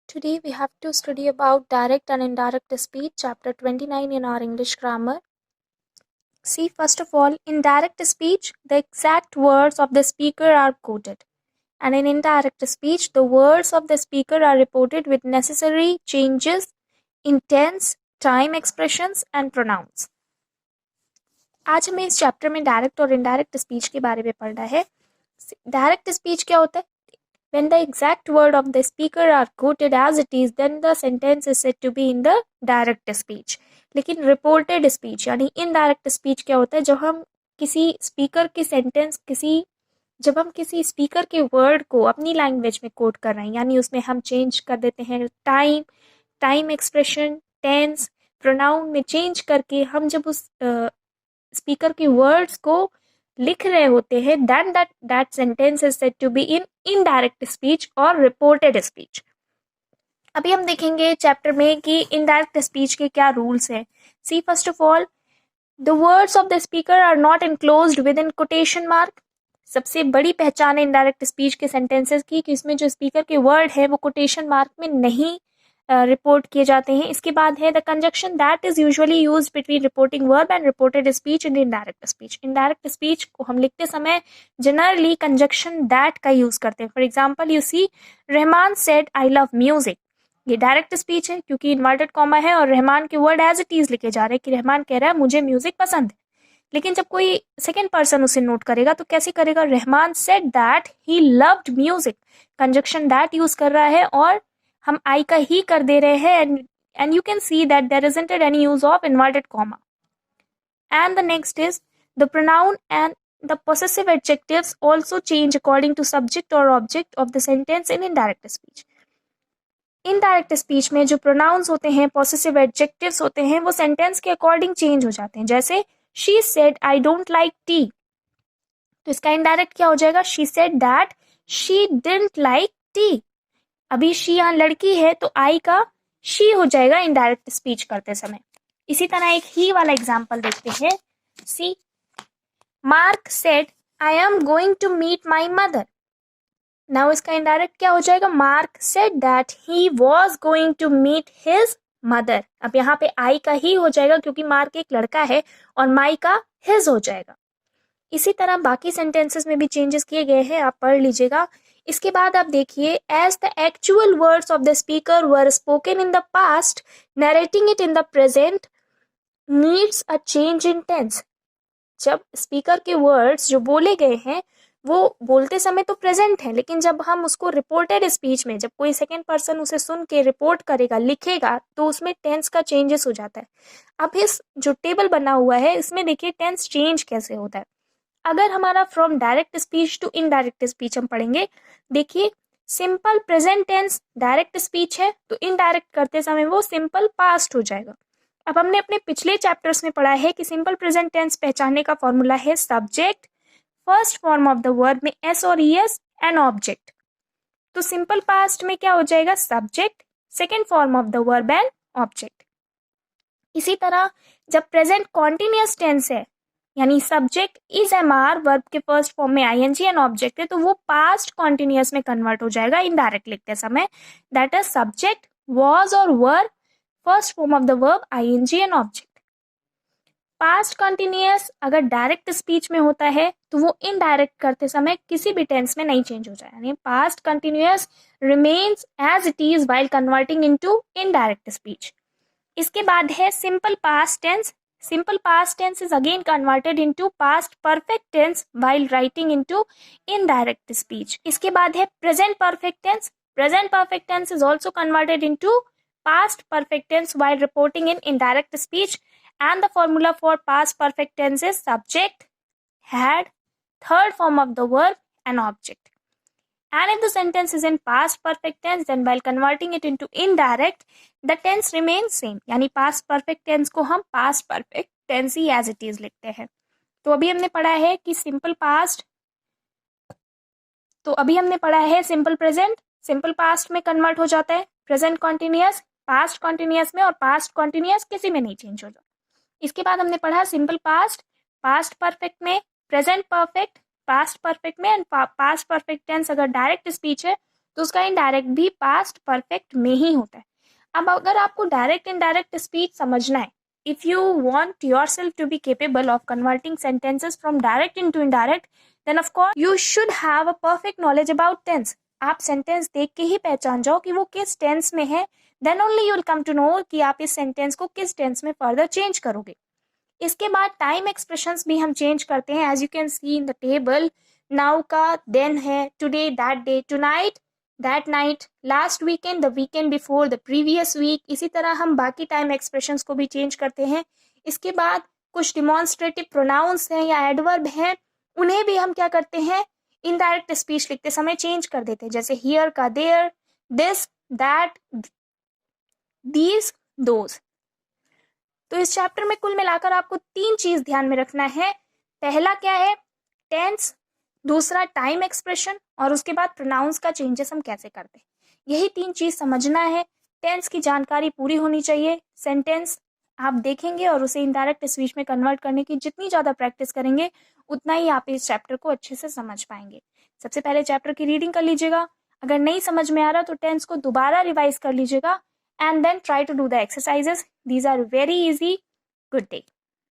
Today we have to study about direct and indirect speech, chapter 29 in our English grammar. See, first of all, in direct speech, the exact words of the speaker are quoted. And in indirect speech, the words of the speaker are reported with necessary changes in tense, time expressions and pronouns. आज हमें इस chapter में direct और indirect speech के बारे में पढ़ना है. डायरेक्ट स्पीच क्या होता है? When the exact word of the speaker are quoted as it is, then the sentence is said to be in the direct speech. लेकिन reported speech यानी indirect speech क्या होता है? जब हम किसी स्पीकर की सेंटेंस जब हम किसी स्पीकर के वर्ड को अपनी लैंग्वेज में कोट कर रहे हैं, यानी उसमें हम चेंज कर देते हैं टाइम एक्सप्रेशन, टेंस, प्रोनाउन में चेंज करके हम जब उस स्पीकर के वर्ड्स को लिख रहे होते हैं, then that sentence is said to be in indirect speech और reported speech. अभी हम देखेंगे चैप्टर में कि indirect speech के क्या रूल्स हैं. See, first of all, the words of the speaker are not enclosed within quotation mark. सबसे बड़ी पहचान है indirect speech के sentences की कि इसमें जो स्पीकर के वर्ड है वो कोटेशन मार्क में नहीं रिपोर्ट किए जाते हैं. इसके बाद है the conjunction that is usually used between reporting verb and reported speech in indirect speech. Indirect speech को हम लिखते समय जनरली कंजक्शन दैट का यूज करते हैं. For example, you see Rahman said I love music. ये डायरेक्ट स्पीच है क्योंकि इन्वर्टेड कॉमा है और रहमान के वर्ड एज इट इज लिखे जा रहे हैं कि रहमान कह रहा है मुझे म्यूजिक पसंद है. लेकिन जब कोई सेकेंड पर्सन उसे नोट करेगा तो कैसे करेगा? Rahman said that he loved music. Conjunction that use कर रहा है और हम आई का ही कर दे रहे हैं. And you can see that there isn't any use of inverted comma. And the next is the pronoun and the possessive adjectives also change according to subject or object of the sentence in indirect speech. Indirect speech में जो pronounce होते हैं, possessive adjectives होते हैं, वो sentence के according change हो जाते हैं. जैसे she said I don't like tea, तो इसका इनडायरेक्ट क्या हो जाएगा? she said that she didn't like tea. अभी शी यहाँ लड़की है तो आई का शी हो जाएगा इनडायरेक्ट स्पीच करते समय. इसी तरह एक ही वाला एग्जांपल देखते हैं. See, Mark said I am going to meet my mother. Now इसका इनडायरेक्ट क्या हो जाएगा? Mark said that he was going to meet his mother. अब यहाँ पे आई का ही हो जाएगा क्योंकि मार्क एक लड़का है और माई का हिज हो जाएगा. इसी तरह बाकी सेंटेंसेस में भी चेंजेस किए गए हैं, आप पढ़ लीजिएगा. इसके बाद आप देखिए, as the actual words of the speaker were spoken in the past, narrating it in the present needs a change in tense. जब स्पीकर के वर्ड्स जो बोले गए हैं वो बोलते समय तो प्रेजेंट है, लेकिन जब हम उसको रिपोर्टेड स्पीच में, जब कोई सेकेंड पर्सन उसे सुन के रिपोर्ट करेगा, लिखेगा, तो उसमें टेंस का चेंजेस हो जाता है. अब इस जो टेबल बना हुआ है इसमें देखिए टेंस चेंज कैसे होता है. अगर हमारा from direct speech to indirect speech हम पढ़ेंगे, देखिए simple present tense direct speech है तो इनडायरेक्ट करते समय वो सिंपल पास्ट हो जाएगा. अब हमने अपने पिछले चैप्टर्स में पढ़ा है कि सिंपल प्रेजेंट टेंस पहचानने का फॉर्मूला है subject, first form of the verb में एस और ईएस एंड ऑब्जेक्ट. तो सिंपल पास्ट में क्या हो जाएगा? Subject, second form of the verb and object. इसी तरह जब प्रेजेंट कॉन्टिन्यूअस टेंस है यानी सब्जेक्ट इज एमआर, वर्ब के फर्स्ट फॉर्म में आईएनजी एंड ऑब्जेक्ट है, तो वो पास्ट कॉन्टिन्यूअस में कन्वर्ट हो जाएगा इनडायरेक्ट लिखते समय. दैट इज सब्जेक्ट, वॉज और were, first form of the verb ING and object. Past continuous अगर डायरेक्ट स्पीच में होता है तो वो इनडायरेक्ट करते समय किसी भी टेंस में नहीं चेंज हो जाए, यानी past continuous remains as it is while converting into indirect speech. इसके बाद है simple past tense. Simple past tense is again converted into past perfect tense while writing into indirect speech. इसके बाद है present perfect tense. Present perfect tense is also converted into past perfect tense while reporting in indirect speech. And the formula for past perfect tense is subject, had, third form of the verb and object. And if the sentence is in past perfect tense, then while converting it into indirect, the tense remains same. यानी past perfect tense को हम past perfect tense he as it is लिखते हैं. तो अभी हमने पढ़ा है कि simple past, तो अभी हमने पढ़ा है simple present, simple past में convert हो जाता है, present continuous, past continuous में, और past continuous किसी में नहीं change हो जाता. इसके बाद हमने पढ़ा simple past, past perfect में, present perfect, पास्ट परफेक्ट में, एंड पास्ट परफेक्ट टेंस अगर डायरेक्ट स्पीच है तो उसका इनडायरेक्ट भी पास्ट परफेक्ट में ही होता है। अब अगर आपको डायरेक्ट इनडायरेक्ट स्पीच समझना है, if you want yourself to be capable of converting sentences from direct into indirect, then of course you should have a perfect knowledge about tense. आप सेंटेंस देख के ही पहचान जाओ कि वो किस टेंस में है, then only you will come to know कि आप इस सेंटेंस को किस टेंस में फर्दर चेंज करोगे। इसके बाद टाइम एक्सप्रेशंस भी हम चेंज करते हैं, as you can see in the table. Now का देन है, today that day, tonight that night, last weekend the weekend before, the previous week. इसी तरह हम बाकी टाइम एक्सप्रेशंस को भी चेंज करते हैं। इसके बाद कुछ डिमॉन्स्ट्रेटिव प्रोनाउंस हैं या एडवर्ब हैं, उन्हें भी हम क्या करते हैं, इनडायरेक्ट स्पीच लिखते समय चेंज कर देते हैं, जैसे हियर का there, this that, these, those. तो इस चैप्टर में कुल मिलाकर आपको 3 चीज ध्यान में रखना है। पहला क्या है, टेंस, दूसरा टाइम एक्सप्रेशन, और उसके बाद प्रोनाउंस का चेंजेस हम कैसे करते हैं। यही 3 चीज समझना है। टेंस की जानकारी पूरी होनी चाहिए। सेंटेंस आप देखेंगे और उसे इनडायरेक्ट स्पीच में कन्वर्ट करने की जितनी ज्यादा प्रैक्टिस करेंगे उतना ही आप इस चैप्टर को अच्छे से समझ पाएंगे। सबसे पहले चैप्टर की रीडिंग कर लीजिएगा। अगर नहीं समझ में आ रहा तो टेंस को दोबारा रिवाइज कर लीजिएगा and then try to do the exercises. These are very easy. Good day.